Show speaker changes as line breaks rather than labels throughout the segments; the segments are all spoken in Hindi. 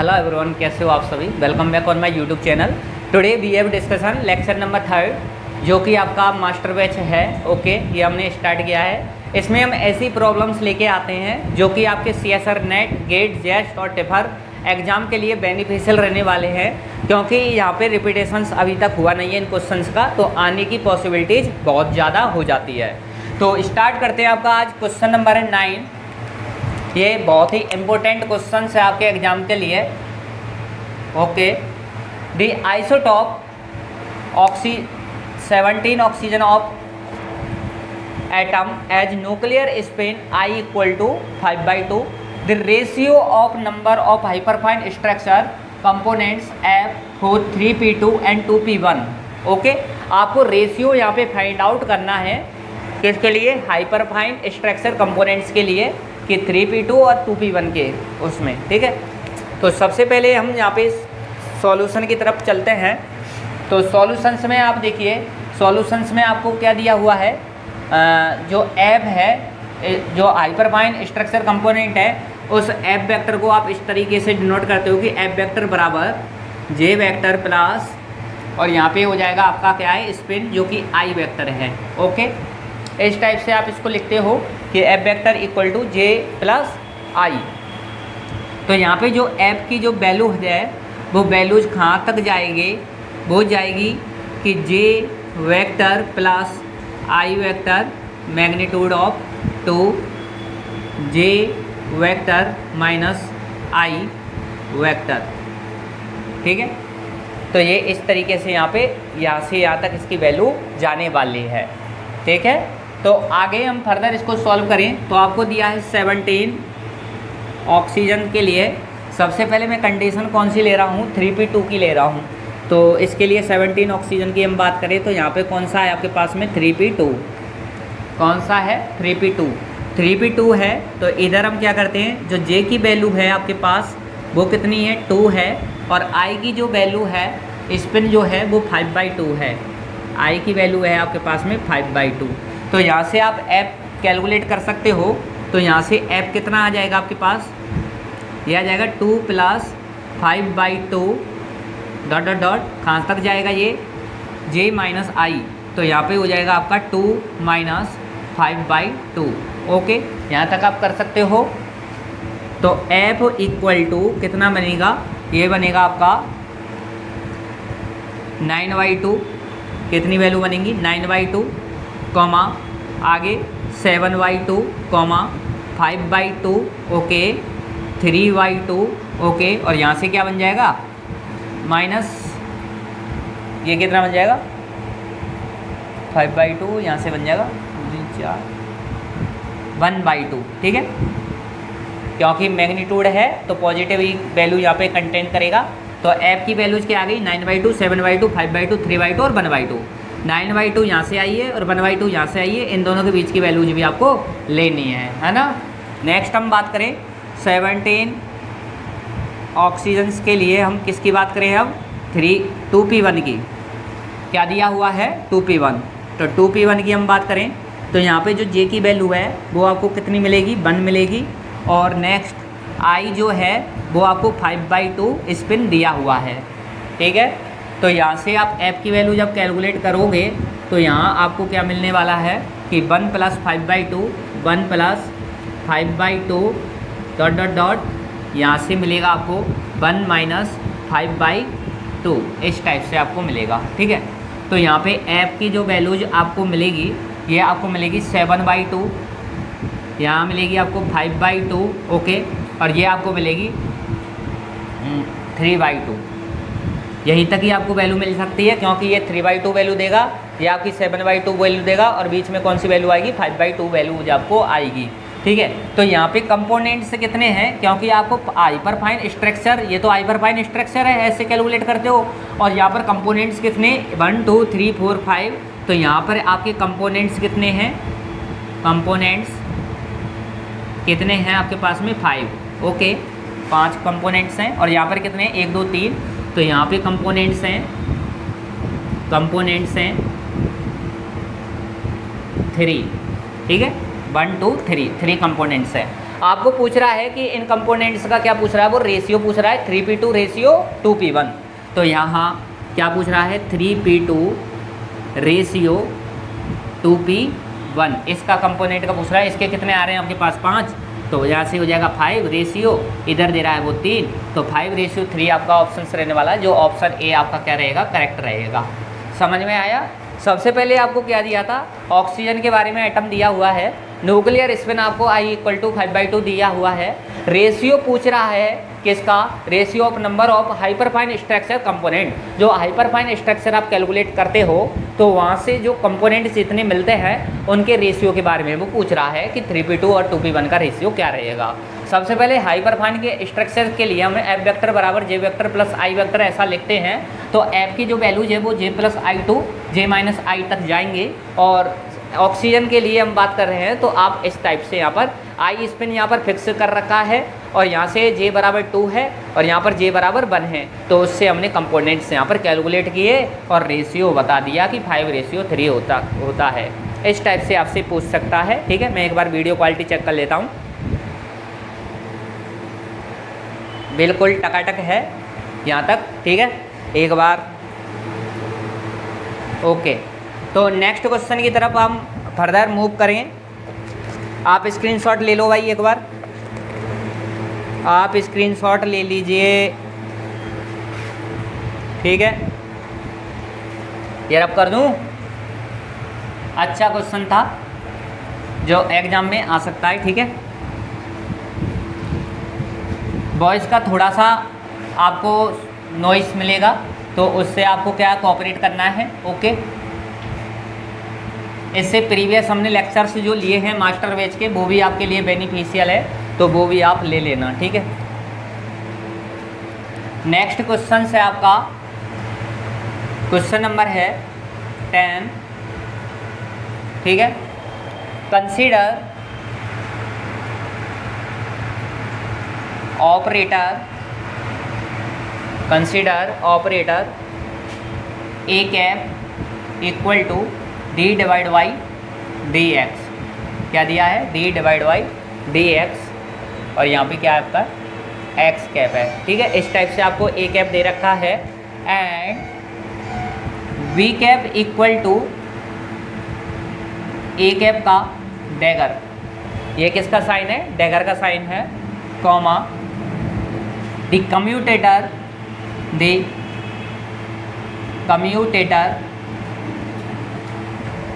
हेलो एवरीवन, कैसे हो आप सभी। Welcome back on my YouTube channel. Today we have discussion lecture number 3 जो कि आपका मास्टर बैच है। ओके, ये हमने स्टार्ट किया है। इसमें हम ऐसी प्रॉब्लम्स लेके आते हैं जो कि आपके CSR नेट, गेट, जेस्ट और टिफर एग्जाम के लिए बेनिफिशियल रहने वाले हैं, क्योंकि यहाँ पे रिपीटेशंस अभी तक हुआ नहीं है इन क्वेश्चंस का, तो आने की पॉसिबिलिटीज़ बहुत ज़्यादा हो जाती है। तो स्टार्ट करते हैं। आपका आज क्वेश्चन नंबर है 9। ये बहुत ही इम्पोर्टेंट क्वेश्चन है आपके एग्जाम के लिए। Okay, the isotope 17 oxygen of atom as nuclear spin I = 5/2। The ratio of number of hyperfine structure components F for 3p2 and 2p1। Okay, आपको रेशियो यहाँ पे फाइंड आउट करना है किसके लिए, हाइपरफाइन स्ट्रक्चर कंपोनेंट्स के लिए, कि 3p2 और 2p1 के उसमें। ठीक है, तो सबसे पहले हम यहाँ पे सॉल्यूशन की तरफ चलते हैं। तो सॉल्यूशंस में आप देखिए, सॉल्यूशंस में आपको क्या दिया हुआ है, जो एफ है, जो हाइपरफाइन स्ट्रक्चर कंपोनेंट है, उस एफ वेक्टर को आप इस तरीके से डिनोट करते हो कि एफ वेक्टर बराबर जे वेक्टर प्लस, और यहाँ पे हो जाएगा आपका क्या है, स्पिन, जो कि आई वेक्टर है। ओके, इस टाइप से आप इसको लिखते हो कि F vector equal to j plus i. तो यहाँ पे जो एफ की जो वैल्यू है वो वैल्यूज कहाँ तक जाएगी, वो जाएगी कि j vector plus i vector magnitude of 2 j vector minus i vector. ठीक है, तो ये इस तरीके से यहाँ से यहाँ तक इसकी वैल्यू जाने वाली है। ठीक है, तो आगे हम फर्दर इसको सॉल्व करें। तो आपको दिया है 17 ऑक्सीजन के लिए। सबसे पहले मैं कंडीशन कौन सी ले रहा हूँ, 3p2 की ले रहा हूँ। तो इसके लिए 17 ऑक्सीजन की हम बात करें तो यहाँ पे कौन सा है आपके पास में, 3p2। कौन सा है, 3p2 है। तो इधर हम क्या करते हैं, जो जे की वैल्यू है आपके पास वो कितनी है, 2 है, और आई की जो वैल्यू है, स्पिन जो है वो 5/2 है। आई की वैल्यू है आपके पास में 5/2। तो यहाँ से आप एफ कैलकुलेट कर सकते हो। तो यहाँ से एफ कितना आ जाएगा आपके पास, ये आ जाएगा 2 + 5/2 डॉट डॉट डॉट, कहाँ तक जाएगा ये, जे माइनस आई। तो यहाँ पे हो जाएगा आपका 2 - 5/2। ओके, यहाँ तक आप कर सकते हो। तो एफ इक्वल टू कितना बनेगा, ये बनेगा आपका 9/2। कितनी वैल्यू बनेगी, 9/2, कॉमा आगे 7/2, कॉमा 5/2, ओके 3/2, ओके, और यहाँ से क्या बन जाएगा, माइनस, ये कितना बन जाएगा 5/2, यहाँ से बन जाएगा 1/2। ठीक है, क्योंकि मैग्नीट्यूड है तो पॉजिटिव वैल्यू यहाँ पे कंटेन करेगा। तो एफ की वैल्यूज क्या आ गई, 9/2, 7/2, 5/2, 3/2 और 1/2। 9/2 यहाँ से आई है और 1/2 यहाँ से आई है। इन दोनों के बीच की वैल्यूज भी आपको लेनी है ना। नेक्स्ट हम बात करें 17 ऑक्सीजन्स के लिए, हम किसकी बात करें अब, 2p1 की। क्या दिया हुआ है, 2p1। तो 2p1 की हम बात करें तो यहाँ पे जो जे की वैल्यू है वो आपको कितनी मिलेगी, 1 मिलेगी, और नेक्स्ट आई जो है वो आपको 5/2 स्पिन दिया हुआ है। ठीक है, तो यहाँ से आप एफ की वैल्यू जब कैलकुलेट करोगे तो यहाँ आपको क्या मिलने वाला है कि 1 + 5/2, 1 + 5/2 डॉट डॉट डॉट, यहाँ से मिलेगा आपको 1 - 5/2, इस टाइप से आपको मिलेगा। ठीक है, तो यहाँ पे एफ की जो वैल्यूज आपको मिलेगी, ये आपको मिलेगी 7/2, यहाँ मिलेगी आपको 5/2, ओके, और ये आपको मिलेगी 3/2। यहीं तक ही आपको वैल्यू मिल सकती है, क्योंकि ये 3/2 वैल्यू देगा, ये आपकी 7/2 वैल्यू देगा, और बीच में कौन सी वैल्यू आएगी, 5/2 वैल्यू आपको आएगी। ठीक है, तो यहाँ पे कंपोनेंट्स कितने हैं, क्योंकि आपको हाइपरफाइन स्ट्रक्चर, ये तो हाइपरफाइन स्ट्रक्चर है, ऐसे कैलकुलेट करते हो, और यहाँ पर कंपोनेंट्स कितने, 1 2 3 4 5। तो यहाँ पर आपके कंपोनेंट्स कितने हैं, कंपोनेंट्स कितने हैं आपके पास में, 5। ओके, 5 कंपोनेंट्स हैं, और यहाँ पर कितने, 1 2 3। तो यहाँ पे कंपोनेंट्स हैं 3। ठीक है, 1 2 3 कंपोनेंट्स हैं। आपको पूछ रहा है कि इन कंपोनेंट्स का क्या पूछ रहा है, वो रेशियो पूछ रहा है 3p2 रेशियो 2p1। तो यहाँ क्या पूछ रहा है 3p2 रेशियो 2p1, इसका कंपोनेंट का पूछ रहा है। इसके कितने आ रहे हैं आपके पास 5, तो यहाँ से हो जाएगा 5 रेशियो, इधर दे रहा है वो 3, तो 5:3 आपका ऑप्शन रहने वाला है, जो ऑप्शन ए आपका क्या रहेगा, करेक्ट रहेगा। समझ में आया। सबसे पहले आपको क्या दिया था, ऑक्सीजन के बारे में एटम दिया हुआ है, न्यूक्लियर स्पिन आपको I = 5/2 दिया हुआ है, रेशियो पूछ रहा है किसका, ratio of number of hyperfine structure component. जो हाइपरफाइन स्ट्रक्चर आप कैलकुलेट करते हो तो वहाँ से जो कंपोनेंट्स जितने मिलते हैं उनके रेशियो के बारे में वो पूछ रहा है कि 3p2 और 2p1 का रेशियो क्या रहेगा। सबसे पहले हाइपरफाइन के स्ट्रक्चर के लिए हम F वेक्टर बराबर J vector plus I vector ऐसा लिखते हैं। तो F की जो वैल्यूज है वो J + I2 J - I तक जाएंगे, और ऑक्सीजन के लिए हम बात कर रहे हैं तो आप इस टाइप से यहाँ पर I स्पिन यहाँ पर फिक्स कर रखा है, और यहाँ से J = 2 है और यहाँ पर J = 1 है, तो उससे हमने कंपोनेंट्स यहाँ पर कैलकुलेट किए और रेशियो बता दिया कि 5:3 होता है। इस टाइप से आपसे पूछ सकता है। ठीक है, मैं एक बार वीडियो क्वालिटी चेक कर लेता हूँ। बिल्कुल टकाटक है यहाँ तक। ठीक है, एक बार ओके। तो नेक्स्ट क्वेश्चन की तरफ हम फर्दर मूव करें। आप स्क्रीनशॉट ले लो भाई, एक बार आप स्क्रीनशॉट ले लीजिए। ठीक है, ये रब कर दूं। अच्छा क्वेश्चन था जो एग्जाम में आ सकता है। ठीक है, वॉइस का थोड़ा सा आपको नॉइस मिलेगा, तो उससे आपको क्या कोऑपरेट करना है। ओके, इससे प्रीवियस हमने लेक्चर्स जो लिए हैं मास्टर बैच के, वो भी आपके लिए बेनिफिशियल है, तो वो भी आप ले लेना। ठीक है, नेक्स्ट क्वेश्चन से आपका क्वेश्चन नंबर है 10। ठीक है, consider operator A cap = d/dx। क्या दिया है, d/dx, और यहाँ पे क्या है आपका x कैप है। ठीक है, इस टाइप से आपको A कैप दे रखा है, and V cap = A cap का डैगर। ये किसका साइन है, डैगर का साइन है, कॉमा द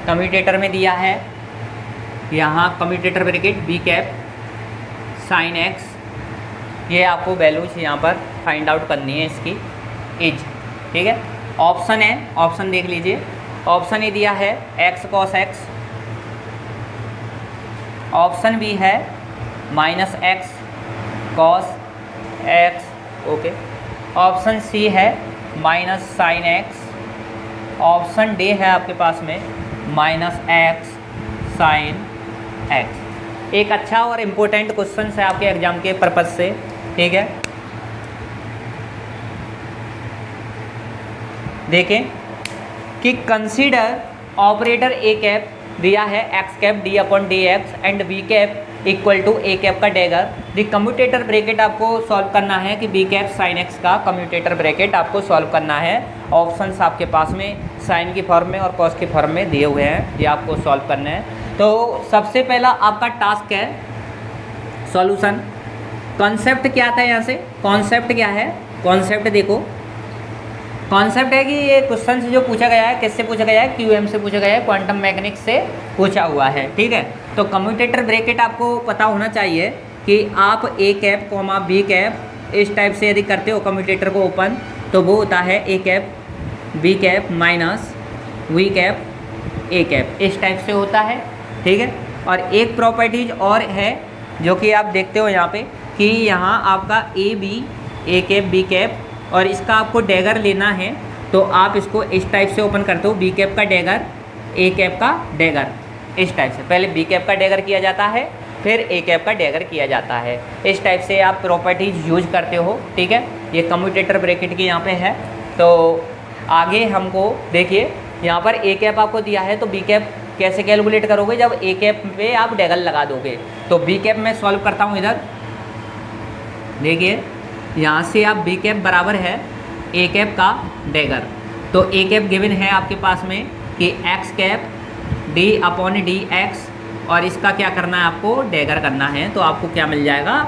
कम्यूटेटर में दिया है यहाँ commutator bracket B cap sin x। ये आपको वैल्यूज यहाँ पर फाइंड आउट करनी है इसकी एज। ठीक है, ऑप्शन है, ऑप्शन देख लीजिए। ऑप्शन ए दिया है x cos x, option B है -x cos x। Okay, option C है -sin x, ऑप्शन डी है आपके पास में -x sin x। एक अच्छा और इम्पोर्टेंट क्वेश्चन है आपके एग्जाम के पर्पज से। ठीक है, देखें कि कंसीडर ऑपरेटर A कैप दिया है x cap d/dx and B cap = A cap का डैगर। द कम्यूटेटर ब्रैकेट आपको सॉल्व करना है कि B कैप sin x का कम्यूटेटर ब्रैकेट आपको सॉल्व करना है। ऑप्शंस आपके पास में साइन की फॉर्म में और कॉस की फॉर्म में दिए हुए हैं, ये आपको सॉल्व करने हैं। तो सबसे पहला आपका टास्क है सॉल्यूशन। कॉन्सेप्ट क्या था यहाँ से, कॉन्सेप्ट क्या है, कॉन्सेप्ट देखो, कॉन्सेप्ट है कि ये क्वेश्चन से जो पूछा गया है किससे पूछा गया है, QM से पूछा गया है, क्वांटम मैकेनिक्स से पूछा हुआ है। ठीक है, तो कम्यूटेटर ब्रैकेट आपको पता होना चाहिए कि आप A कैप B कैप इस टाइप से यदि करते हो कम्यूटेटर को ओपन, तो वो होता है A cap B cap -V cap A cap, इस टाइप से होता है। ठीक है, और एक प्रॉपर्टीज और है जो कि आप देखते हो यहाँ पे कि यहाँ आपका A कैप B कैप, और इसका आपको डैगर लेना है, तो आप इसको इस टाइप से ओपन करते हो, B कैप का डैगर A कैप का डैगर, इस टाइप से पहले B कैप का डैगर किया जाता है, फिर A कैप का डैगर किया जाता है। इस टाइप से आप प्रॉपर्टीज यूज करते हो। ठीक है, ये कम्यूटेटर ब्रैकेट की यहाँ पे है। तो आगे हमको देखिए यहाँ पर A कैप आपको दिया है, तो B कैप कैसे कैलकुलेट करोगे, जब ए कैप पे आप डैगर लगा दोगे। तो बी कैप में सॉल्व करता हूँ इधर, देखिए यहाँ से आप बी कैप बराबर है ए कैप का डैगर। तो ए कैप गिवन है आपके पास में कि x cap D upon D X, और इसका क्या करना है आपको, डैगर करना है। तो आपको क्या मिल जाएगा,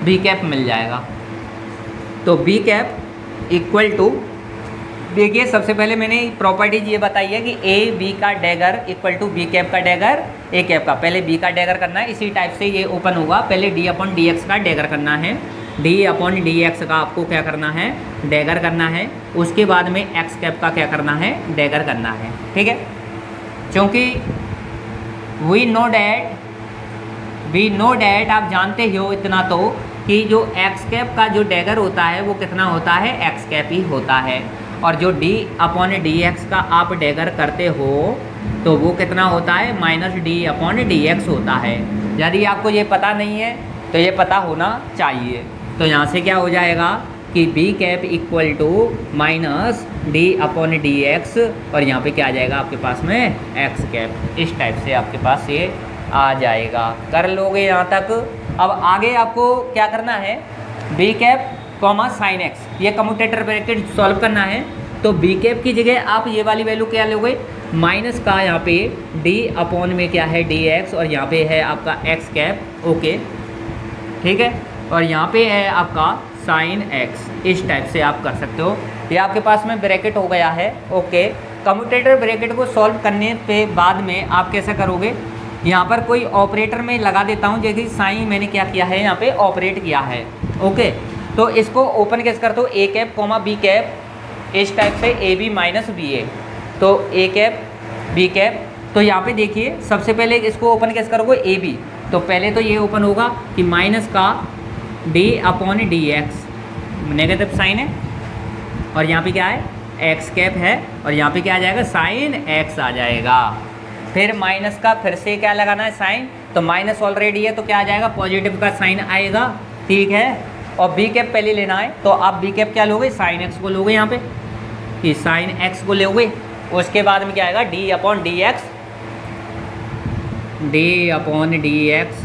बी कैप मिल जाएगा। तो बी कैप इक्वल टू, देखिए सबसे पहले मैंने प्रॉपर्टीज ये बताई है कि ए बी का dagger equal to B cap का डैगर ए कैप का। पहले बी का डैगर करना है, इसी टाइप से ये ओपन होगा। पहले डी अपॉन डी एक्स का डैगर करना है, डी अपॉन डी एक्स का आपको क्या करना है, डैगर करना है। उसके बाद में एक्स कैप का क्या करना है, डैगर करना है। ठीक है, क्योंकि वी नो डैट आप जानते हो इतना तो कि जो एक्स कैप का जो डैगर होता है वो कितना होता है, एक्स कैप ही होता है। और जो डी अपॉन डी एक्स का आप डैगर करते हो तो वो कितना होता है, minus D upon D x होता है। यदि आपको ये पता नहीं है तो ये पता होना चाहिए। तो यहाँ से क्या हो जाएगा कि B cap equal to minus D upon D X, और यहाँ पे क्या आ जाएगा आपके पास में, एक्स कैप। इस टाइप से आपके पास ये आ जाएगा। कर लोगे यहाँ तक। अब आगे आपको क्या करना है, B cap comma sine X, ये कम्यूटेटर ब्रैकेट सॉल्व करना है। तो बी कैप की जगह आप ये वाली वैल्यू क्या लोगे, माइनस का यहाँ पे डी अपॉन में क्या है, डी एक्स, और यहाँ पे है आपका एक्स कैप। ओके ठीक है, और यहाँ पे है आपका साइन एक्स। इस टाइप से आप कर सकते हो। ये आपके पास में ब्रैकेट हो गया है। ओके, कम्यूटेटर ब्रैकेट को सॉल्व करने पे बाद में आप कैसे करोगे, यहाँ पर कोई ऑपरेटर में लगा देता हूँ, जैसे साइन मैंने क्या किया है, यहाँ पे ऑपरेट किया है। ओके, तो इसको ओपन कैसे करते हो, A cap comma B cap, इस टाइप से ए बी माइनस बी ए। तो ए कैप बी कैप, तो यहाँ पे देखिए सबसे पहले इसको ओपन कैसे करोगे, ए बी। तो पहले तो ये ओपन होगा कि माइनस का D upon D X, negative sign है, और यहाँ पे क्या है, एक्स कैप है, और यहाँ पे क्या आ जाएगा, साइन एक्स आ जाएगा। फिर माइनस का फिर से क्या लगाना है, साइन। तो माइनस ऑलरेडी है तो क्या आ जाएगा, पॉजिटिव का साइन आएगा। ठीक है, और बी कैप पहले लेना है तो आप बी कैप क्या लोगे, साइन एक्स को लोगे यहाँ पे, कि साइन एक्स को लोगे। उसके बाद में क्या आएगा, D upon D x, D upon D X,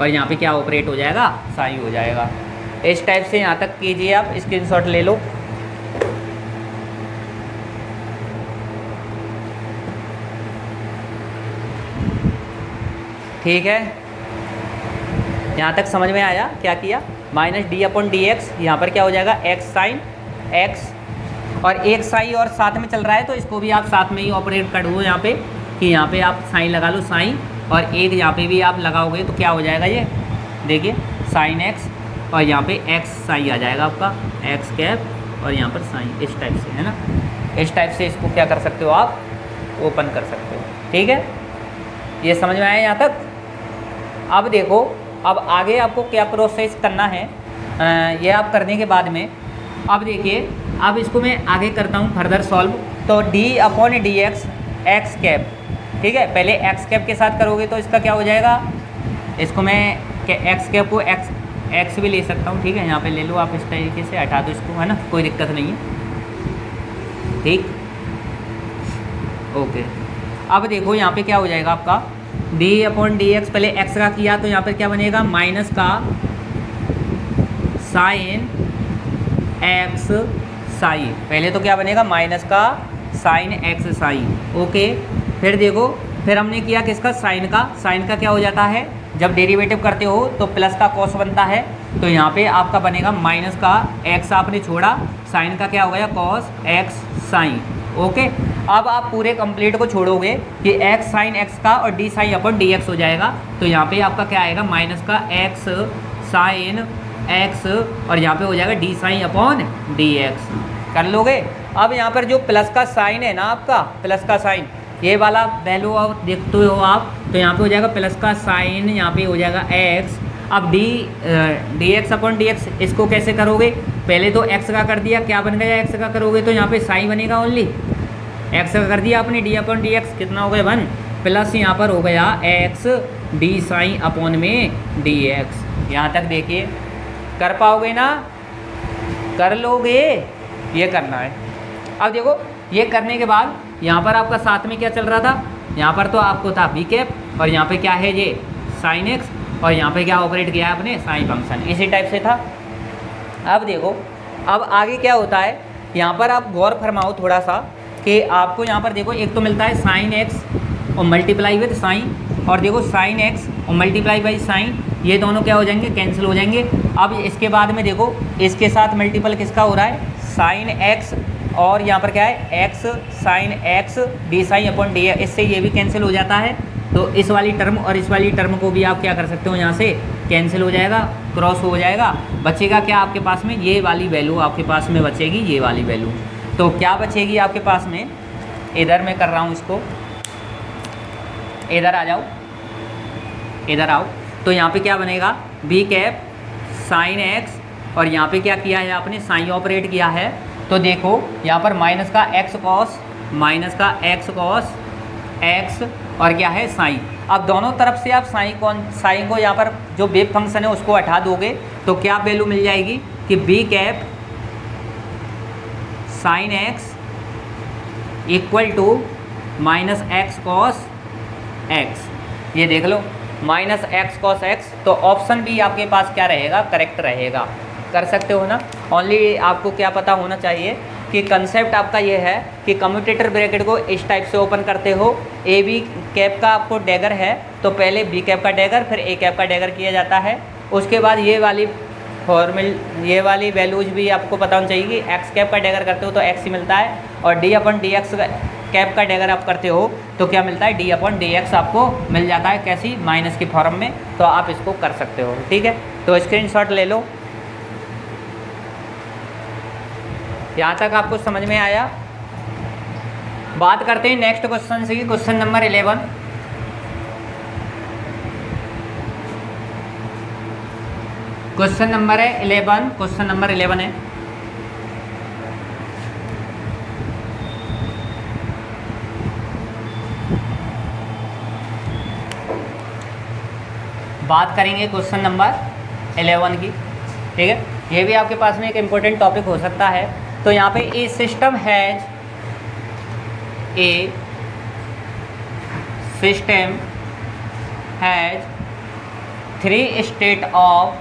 और यहाँ पे क्या ऑपरेट हो जाएगा, साइन हो जाएगा। इस टाइप से यहाँ तक कीजिए, आप स्क्रीनशॉट ले लो। ठीक है, यहाँ तक समझ में आया क्या किया, minus D upon D x, यहाँ पर क्या हो जाएगा, एक्स साइन एक्स, और एक साइन और साथ में चल रहा है तो इसको भी आप साथ में ही ऑपरेट कर दो यहाँ पे, कि यहाँ पे आप साइन लगा लो, साइन, और एक यहाँ पे भी आप लगाओगे तो क्या हो जाएगा, ये देखिए साइन एक्स, और यहाँ पे एक्स साइन आ जाएगा आपका, एक्स कैप, और यहाँ पर साइन। इस टाइप से है ना, इस टाइप से इसको क्या कर सकते हो, आप ओपन कर सकते हो। ठीक है, ये समझ में आया यहाँ तक। अब देखो, अब आगे आपको क्या प्रोसेस करना है, ये आप करने के बाद में अब देखिए, अब इसको मैं आगे करता हूँ फर्दर सॉल्व। तो D upon D x, x cap, ठीक है, पहले एक्स कैप के साथ करोगे तो इसका क्या हो जाएगा, इसको मैं एक्स कैप को एक्स भी ले सकता हूँ। ठीक है, यहाँ पे ले लो आप, इस तरीके से हटा दो इसको, है ना, कोई दिक्कत नहीं है। ठीक, ओके। अब देखो यहाँ पे क्या हो जाएगा आपका, डी अपॉन डी एक्स, पहले एक्स का किया तो यहाँ पर क्या बनेगा, माइनस का साइन एक्स साइन, पहले तो क्या बनेगा, माइनस का साइन एक्स साइन। ओके, फिर देखो, फिर हमने किया किसका, साइन का। साइन का क्या हो जाता है, जब डेरिवेटिव करते हो तो प्लस का कॉस बनता है, तो यहाँ पे आपका बनेगा माइनस का एक्स आपने छोड़ा, साइन का क्या हो गया, कॉस एक्स साइन। ओके, अब आप पूरे कंप्लीट को छोड़ोगे कि एक्स साइन एक्स का और D sine upon D x हो जाएगा। तो यहाँ पे आपका क्या आएगा, माइनस का एक्स साइन एक्स, और यहाँ पे हो जाएगा D sine upon D x. कर लोगे। अब यहाँ पर जो प्लस का साइन है ना आपका, प्लस का साइन, ये वाला वैल्यू आप देखते हो आप, तो यहाँ पे हो जाएगा प्लस का साइन, यहाँ पे हो जाएगा एक्स। अब D x upon D x, इसको कैसे करोगे, पहले तो एक्स का कर दिया, क्या बन गया, एक्स का करोगे तो यहाँ पे साइन बनेगा, ओनली एक्स का कर दिया आपने, डी अपॉन डी एक्स कितना हो गया 1, प्लस यहाँ पर हो गया एक्स डी साइन अपॉन में डी एक्स। यहाँ तक देखिए, कर पाओगे ना, कर लोगे, ये करना है। अब देखो, ये करने के बाद यहाँ पर आपका साथ में क्या चल रहा था, यहाँ पर तो आपको था बी कैप और यहाँ पे क्या है ये साइन एक्स और यहाँ पे क्या ऑपरेट किया है आपने साइन फंक्शन, इसी टाइप से था। अब देखो अब आगे क्या होता है, यहाँ पर आप गौर फरमाओ थोड़ा सा कि आपको यहाँ पर देखो एक तो मिलता है साइन एक्स और मल्टीप्लाई विद साइन, और देखो साइन एक्स और मल्टीप्लाई बाई साइन, ये दोनों क्या हो जाएंगे, कैंसिल हो जाएंगे। अब इसके बाद में देखो इसके साथ मल्टीपल किसका हो रहा है, साइन एक्स, और यहाँ पर क्या है x sine x D sine upon D, इससे ये भी कैंसिल हो जाता है। तो इस वाली टर्म और इस वाली टर्म को भी आप क्या कर सकते हो, यहाँ से कैंसिल हो जाएगा, क्रॉस हो जाएगा, बचेगा क्या आपके पास में, ये वाली वैल्यू आपके पास में बचेगी, ये वाली वैल्यू। तो क्या बचेगी आपके पास में, इधर मैं कर रहा हूँ इसको, इधर आ जाओ, इधर आओ। तो यहाँ पे क्या बनेगा, बी कैप साइन एक्स, और यहाँ पे क्या किया है आपने, साइन ऑपरेट किया है। तो देखो यहाँ पर माइनस का एक्स कॉस, माइनस का एक्स कॉस एक्स, और क्या है साइन। अब दोनों तरफ से आप साइन को यहाँ पर जो वेव फंक्शन है उसको हटा दोगे तो क्या वैल्यू मिल जाएगी कि B cap sine X equal to minus X cos X, ये देख लो माइनस एक्स कॉस एक्स। तो ऑप्शन भी आपके पास क्या रहेगा, करेक्ट रहेगा, कर सकते हो ना। ओनली आपको क्या पता होना चाहिए कि कंसेप्ट आपका ये है कि कम्यूटेटर ब्रैकेट को इस टाइप से ओपन करते हो, ए बी कैप का आपको डैगर है तो पहले बी कैप का डैगर फिर ए कैप का डैगर किया जाता है। उसके बाद ये वाली ये वाली वैल्यूज भी आपको पता होनी चाहिए कि एक्स कैप का डैगर करते हो तो एक्स ही मिलता है, और D upon D x cap का डैगर आप करते हो तो क्या मिलता है, डी अपॉन डी एक्स आपको मिल जाता है, कैसी, माइनस की फॉर्म में। तो आप इसको कर सकते हो, ठीक है। तो स्क्रीनशॉट ले लो। यहाँ तक आपको समझ में आया। बात करते हैं नेक्स्ट क्वेश्चन से, क्वेश्चन नंबर 11। क्वेश्चन नंबर है 11, क्वेश्चन नंबर 11 है। बात करेंगे क्वेश्चन नंबर 11 की, ठीक है। ये भी आपके पास में एक इम्पोर्टेंट टॉपिक हो सकता है। तो यहाँ पे a system has three state of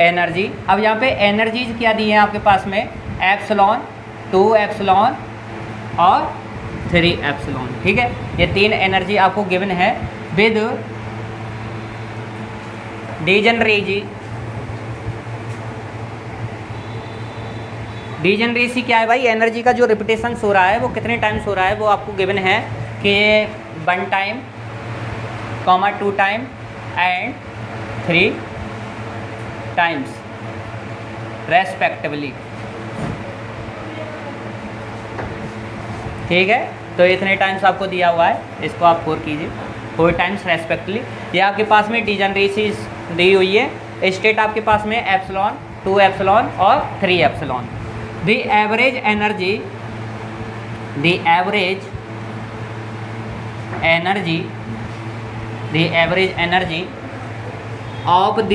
energy. अब यहाँ पे एनर्जीज क्या दी है आपके पास में, एप्सिलॉन, 2 एप्सिलॉन और 3 एप्सिलॉन, ठीक है। ये 3 एनर्जी आपको गिवन है विद डीजनरेसी क्या है भाई, एनर्जी का जो रिपीटेशन हो रहा है वो कितने टाइम्स हो रहा है वो आपको गिवन है कि 1 time, 2 time and 3 times respectively, ठीक है। तो इतने टाइम्स आपको दिया हुआ है, इसको आप 4 कीजिए, 4 टाइम्स रेस्पेक्टिवली। ये आपके पास में डीजनरेसी दी हुई है, स्टेट आपके पास में एप्सिलॉन, 2 एप्सिलॉन और 3 epsilon. The average energy of the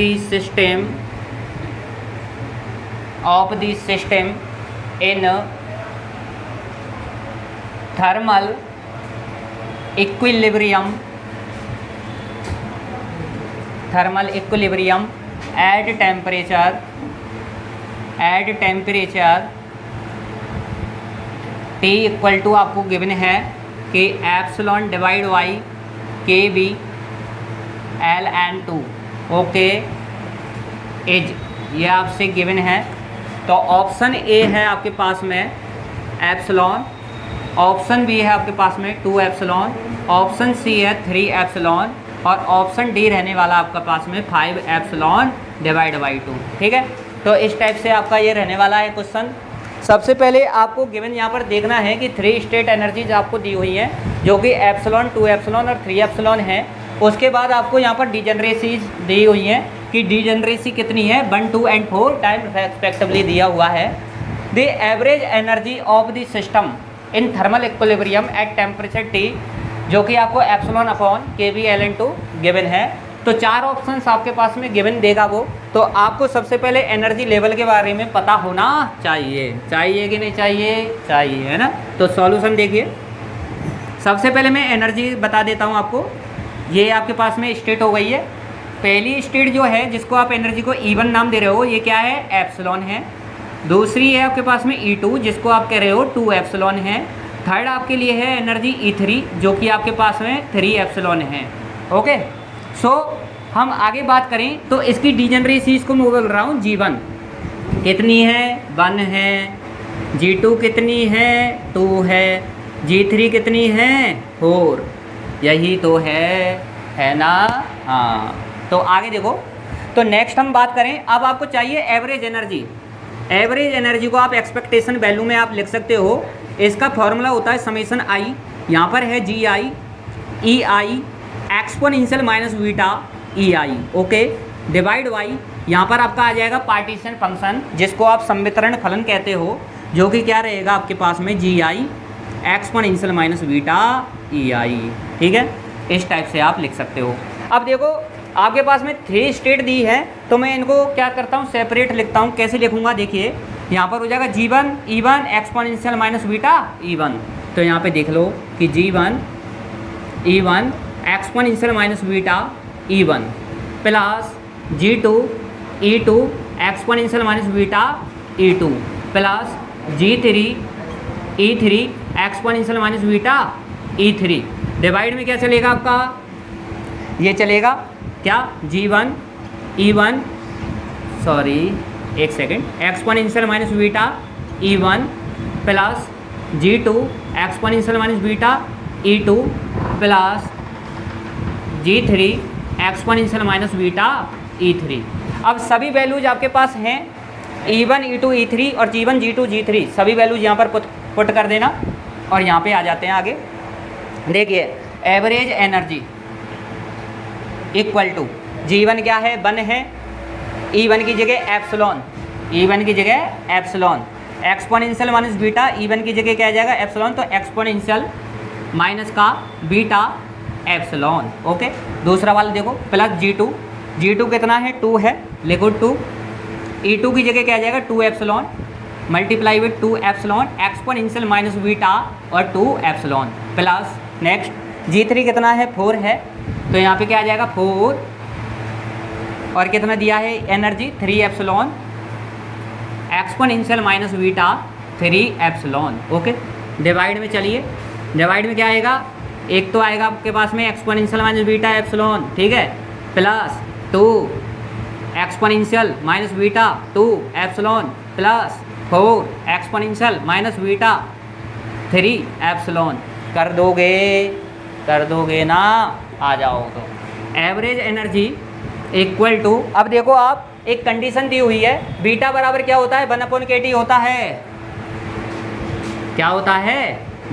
system in thermal equilibrium at temperature T equal to आपको गिवन है कि epsilon divide by K B L N 2, okay is, ये आपसे गिवन है। तो ऑप्शन ए है आपके पास में एप्सिलॉन, ऑप्शन बी है आपके पास में 2 एप्सिलॉन, ऑप्शन सी है 3 एप्सिलॉन, और ऑप्शन डी रहने वाला आपका पास में 5 एप्सिलॉन डिवाइड बाई 2, ठीक है। तो इस टाइप से आपका ये रहने वाला है क्वेश्चन। सबसे पहले आपको गिवन यहाँ पर देखना है कि 3 स्टेट एनर्जीज आपको दी हुई हैं जो कि एप्सिलॉन, 2 एप्सिलॉन और 3 एप्सिलॉन है। उसके बाद आपको यहाँ पर डीजनरेसीज दी हुई हैं कि डीजनरेसी कितनी है, 1, 2 एंड 4 टाइम रेस्पेक्टिवली दिया हुआ है। The average energy of the system in thermal equilibrium at temperature T, जो कि आपको एप्सिलॉन अपॉन के बी एल एन 2 गिवन है। तो 4 ऑप्शंस आपके पास में गिवन देगा वो। तो आपको सबसे पहले एनर्जी लेवल के बारे में पता होना चाहिए, चाहिए कि नहीं चाहिए, चाहिए, है ना। तो सॉल्यूशन देखिए, सबसे पहले मैं एनर्जी बता देता हूँ आपको। ये आपके पास में स्टेट हो गई है। पहली स्टेट जो है जिसको आप एनर्जी को E1 नाम दे रहे हो, ये क्या है, एप्सिलॉन है। दूसरी है आपके पास में E2 जिसको आप कह रहे हो 2 एप्सिलॉन है। थर्ड आपके लिए है एनर्जी E3 जो कि आपके पास में 3 एप्सिलॉन है। ओके, सो हम आगे बात करें तो इसकी डिजेनरेसी इसको मैं बोल रहा हूँ G1 कितनी है, 1 है। G2 कितनी है, 2 है। G3 कितनी है, 4। यही तो है ना। हाँ, तो आगे देखो। तो नेक्स्ट हम बात करें, अब आपको चाहिए एवरेज एनर्जी। एवरेज एनर्जी को आप एक्सपेक्टेशन वैल्यू में आप लिख सकते हो। इसका फॉर्मूला होता है समेशन आई, यहाँ पर है GI EI exponential minus beta EI, okay, divide by, यहाँ पर आपका आ जाएगा पार्टीशन फंक्शन जिसको आप संवितरण फलन कहते हो, जो कि क्या रहेगा आपके पास में GI exponential minus beta EI। ठीक है, इस टाइप से आप लिख सकते हो। अब देखो आपके पास में 3 स्टेट दी है, तो मैं इनको क्या करता हूँ, सेपरेट लिखता हूँ। कैसे लिखूँगा, देखिए यहाँ पर हो जाएगा G1 E1 exponential minus beta E1। तो यहाँ पे देख लो कि G1 E1 exponential minus beta E1 plus G2 E2 exponential minus beta E2 plus G3 E3 exponential minus beta E3। Divide में क्या चलेगा आपका, ये चलेगा क्या, G1 E1 सॉरी एक second exponential minus beta E1 plus G2 exponential minus beta E2 plus G3 exponential minus beta E3। अब सभी वैल्यूज आपके पास हैं, E1 E2 E3 और G1 G2 G3 सभी वैल्यूज यहाँ पर पुट कर देना। और यहाँ पे आ जाते हैं आगे। देखिए average energy equal to G1 क्या है, 1 है। E1 की जगह एप्सिलॉन, E1 की जगह epsilon exponential minus beta, E1 की जगह क्या आ जाएगा, एप्सिलॉन, तो एक्सपोनेंशियल माइनस का बीटा एप्सिलॉन। ओके, दूसरा वाला देखो प्लस G2 कितना है, 2 है, लिखो 2। E2 की जगह क्या आ जाएगा, 2 epsilon multiply with 2 epsilon exponential minus beta और 2 एप्सिलॉन प्लस नेक्स्ट G3 कितना है, 4 है, तो यहाँ पे क्या आ जाएगा 4 और कितना दिया है energy, 3 epsilon exponential minus beta 3 epsilon. Okay, divide में चलिए, डिवाइड में क्या आएगा, एक तो आएगा आपके पास में एक्सपोनेंशियल माइनस बीटा एप्सिलॉन, ठीक है, plus 2 exponential minus beta 2 epsilon plus 4 exponential minus beta 3 epsilon. कर दोगे ना, आ जाओ। तो एवरेज एनर्जी इक्वल टू, अब देखो आप एक कंडीशन दी हुई है, बीटा बराबर क्या होता है, 1/kT होता है। क्या होता है,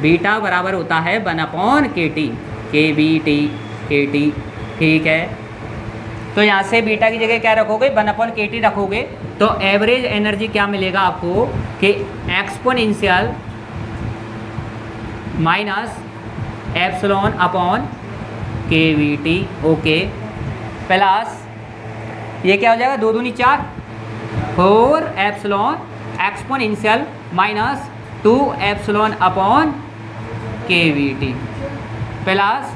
बीटा बराबर होता है 1/kT, KBT, ठीक है। तो यहाँ से बीटा की जगह क्या रखोगे, 1/kT रखोगे, तो एवरेज एनर्जी क्या मिलेगा आपको कि exponential minus epsilon upon KVT, okay, plus ये क्या हो जाएगा, 2 दूनी 4, 4 epsilon exponential minus 2 epsilon upon KVT plus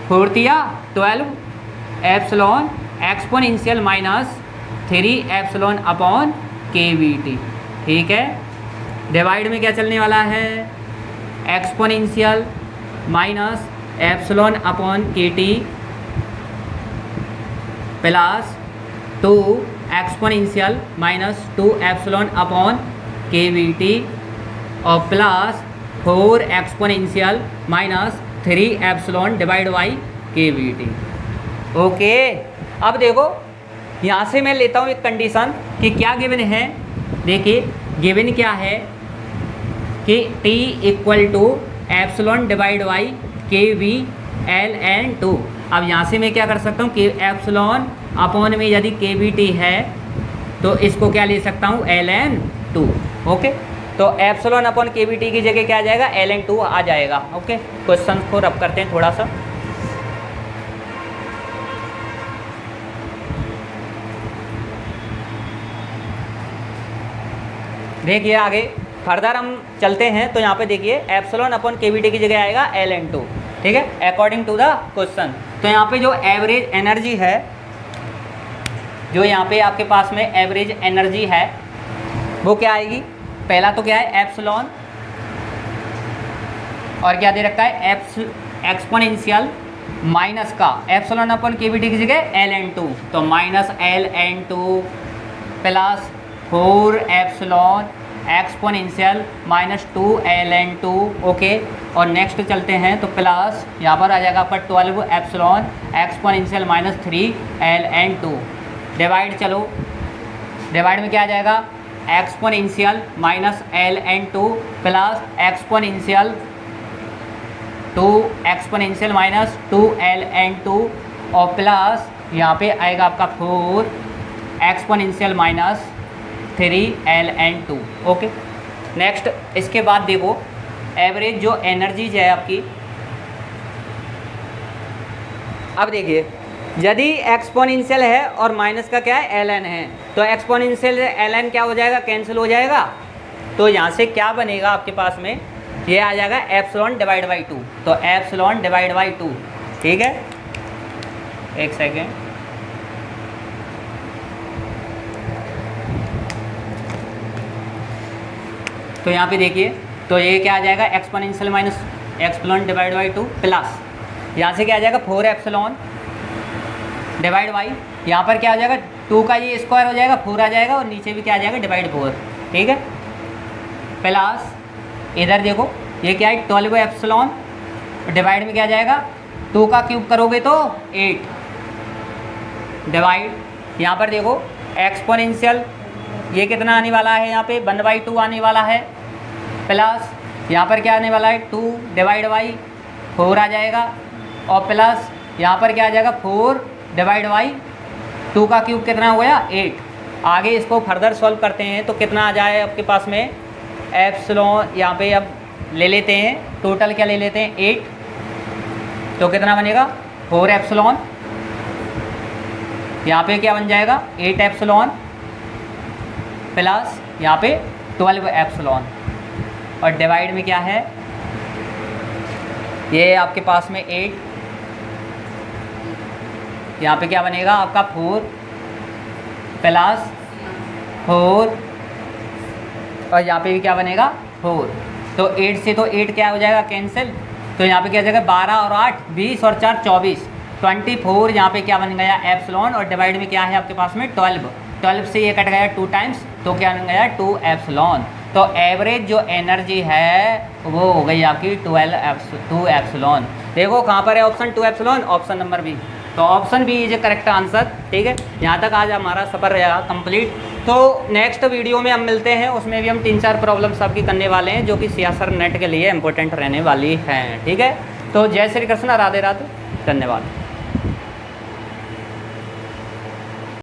4 तिया 12 epsilon exponential minus 3 epsilon upon KVT, ठीक है। डिवाइड में क्या चलने वाला है, exponential minus epsilon upon KT plus 2 exponential minus 2 epsilon upon KVT और plus 4 exponential minus 3 epsilon divide by KVT। Okay, अब देखो यहाँ से मैं लेता हूँ एक कंडीशन कि क्या गिवन है। देखिए गिवन क्या है कि T equal to epsilon divide by KVLN2। अब यहाँ से मैं क्या कर सकता हूँ कि एप्सिलॉन अपॉन में यदि KVT है तो इसको क्या ले सकता हूँ, LN2। ओके, तो एप्सिलॉन अपॉन KVT की जगह क्या आ जाएगा, LN2 आ जाएगा। ओके, क्वेश्चन को रब करते हैं थोड़ा सा। देखिए आगे फर्दर हम चलते हैं तो यहाँ पे देखिए एप्सिलॉन अपॉन केवीटी की जगह आएगा ln2, ठीक है, अकॉर्डिंग टू द क्वेश्चन। तो यहाँ पे जो एवरेज एनर्जी है, जो यहाँ पे आपके पास में एवरेज एनर्जी है वो क्या आएगी, पहला तो क्या है एप्सिलॉन और क्या दे रखा है एक्सपोनेंशियल माइनस का एप्सिलॉन अपन केवीटी की जगह ln2, तो minus ln2 plus 4 epsilon exponential minus 2 ln2, okay. और नेक्स्ट चलते हैं तो प्लस यहाँ पर आ जाएगा आपका 12 epsilon exponential minus 3 ln2, divide, चलो डिवाइड में क्या आ जाएगा exponential minus ln2 plus exponential 2 exponential minus 2 ln2 और प्लस यहाँ पे आएगा आपका 4 exponential minus 3 ln2, okay. Next इसके बाद देखो एवरेज जो एनर्जीज है आपकी, अब देखिए यदि एक्सपोनेंशियल है और माइनस का क्या है ln है, तो एक्सपोनेंशियल ln क्या हो जाएगा, कैंसिल हो जाएगा। तो यहाँ से क्या बनेगा आपके पास में, ये आ जाएगा एप्सिलॉन डिवाइड बाई 2, तो एप्सिलॉन डिवाइड बाई 2, ठीक है, एक सेकेंड। तो यहाँ पे देखिए तो ये क्या आ जाएगा exponential minus epsilon divide by 2 plus यहाँ से क्या आ जाएगा 4 एप्सिलॉन डिवाइड बाई, यहाँ पर क्या आ जाएगा 2 का ये स्क्वायर हो जाएगा 4 आ जाएगा और नीचे भी क्या आ जाएगा डिवाइड 4, ठीक है, प्लस इधर देखो ये क्या है 12 एप्सिलॉन डिवाइड में क्या आ जाएगा 2 का क्यूब करोगे तो 8 डिवाइड, यहाँ पर देखो एक्सपोनेंशियल ये कितना आने वाला है, यहाँ पे 1/2 आने वाला है, प्लस यहाँ पर क्या आने वाला है 2 डिवाइड बाई 4 आ जाएगा और प्लस यहाँ पर क्या आ जाएगा 4 डिवाइड बाई 2 का क्यूब कितना हो गया 8। आगे इसको फर्दर सॉल्व करते हैं तो कितना आ जाए आपके पास में एप्सिलॉन, यहाँ पे अब ले लेते हैं टोटल क्या ले लेते हैं 8, तो कितना बनेगा 4 एप्सिलॉन, यहाँ पे क्या बन जाएगा 8 एप्सिलॉन प्लस यहाँ पे 12 एप्सिलॉन और डिवाइड में क्या है ये आपके पास में 8, यहाँ पे क्या बनेगा आपका 4 प्लस 4 और यहाँ पे भी क्या बनेगा 4, तो 8 से तो 8 क्या हो जाएगा कैंसिल, तो यहाँ पे क्या हो जाएगा 12 और 8 20 और 4 24 24, यहाँ पे क्या बन गया एप्सिलॉन और डिवाइड में क्या है आपके पास में 12 से ये कट गया 2 टाइम्स तो क्या बन गया 2 एप्सिलॉन। तो एवरेज जो एनर्जी है वो हो गई आपकी 2 एप्सिलॉन। देखो कहाँ पर है option 2 epsilon, option number B, तो option B is a correct answer, ठीक है। यहाँ तक आज हमारा सफ़र रहा कंप्लीट। तो नेक्स्ट वीडियो में हम मिलते हैं, उसमें भी हम 3-4 प्रॉब्लम्स आपकी करने वाले हैं जो कि CSR नेट के लिए इंपॉर्टेंट रहने वाली हैं, ठीक है। तो जय श्री कृष्ण, राधे राधे, धन्यवाद।